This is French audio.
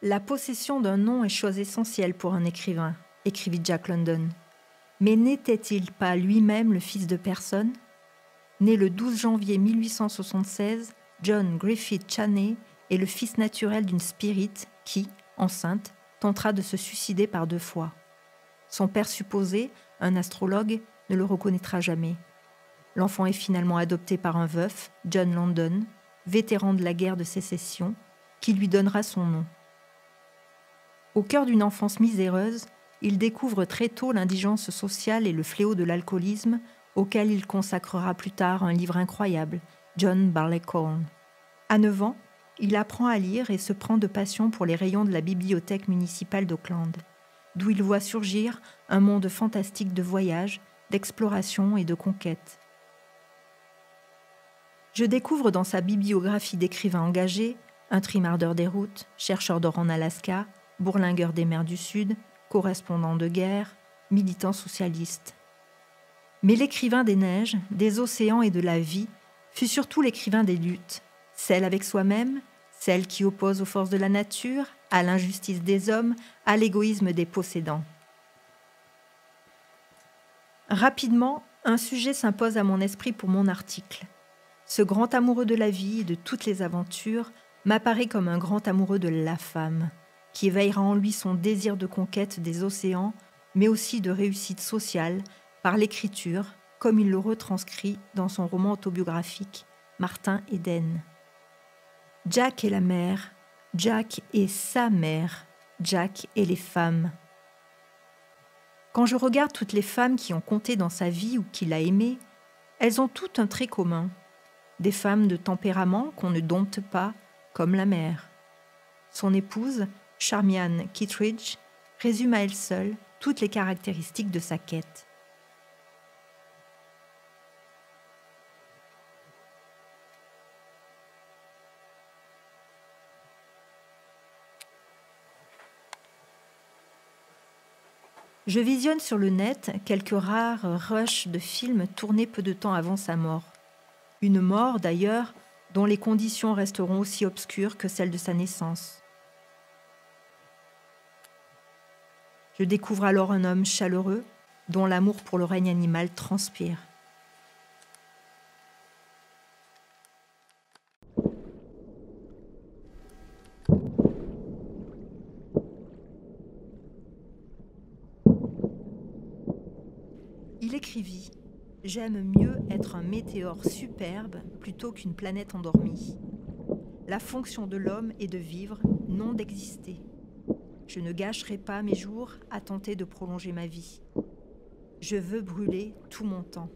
La possession d'un nom est chose essentielle pour un écrivain, écrivit Jack London. Mais n'était-il pas lui-même le fils de personne ? Né le 12 janvier 1876, John Griffith Chaney est le fils naturel d'une spirit qui, enceinte, tentera de se suicider par 2 fois. Son père supposé, un astrologue, ne le reconnaîtra jamais. L'enfant est finalement adopté par un veuf, John London, vétéran de la guerre de sécession, qui lui donnera son nom. Au cœur d'une enfance miséreuse, il découvre très tôt l'indigence sociale et le fléau de l'alcoolisme, auquel il consacrera plus tard un livre incroyable, John Barleycorn. À 9 ans, il apprend à lire et se prend de passion pour les rayons de la bibliothèque municipale d'Auckland, d'où il voit surgir un monde fantastique de voyages, d'exploration et de conquête. Je découvre dans sa bibliographie d'écrivain engagé un trimardeur des routes, chercheur d'or en Alaska, bourlingueur des mers du Sud, correspondant de guerre, militant socialiste. Mais l'écrivain des neiges, des océans et de la vie fut surtout l'écrivain des luttes, celle avec soi-même, celle qui oppose aux forces de la nature, à l'injustice des hommes, à l'égoïsme des possédants. Rapidement, un sujet s'impose à mon esprit pour mon article. Ce grand amoureux de la vie et de toutes les aventures m'apparaît comme un grand amoureux de la femme, qui éveillera en lui son désir de conquête des océans, mais aussi de réussite sociale, par l'écriture, comme il le retranscrit dans son roman autobiographique « Martin Eden ». Jack est la mère, Jack est sa mère, Jack est les femmes. Quand je regarde toutes les femmes qui ont compté dans sa vie ou qu'il a aimées, elles ont toutes un trait commun. Des femmes de tempérament qu'on ne dompte pas, comme la mère. Son épouse, Charmian Kittredge, résume à elle seule toutes les caractéristiques de sa quête. Je visionne sur le net quelques rares rushs de films tournés peu de temps avant sa mort. Une mort, d'ailleurs, dont les conditions resteront aussi obscures que celles de sa naissance. Je découvre alors un homme chaleureux, dont l'amour pour le règne animal transpire. Il écrivit « J'aime mieux être un météore superbe plutôt qu'une planète endormie. La fonction de l'homme est de vivre, non d'exister. Je ne gâcherai pas mes jours à tenter de prolonger ma vie. Je veux brûler tout mon temps.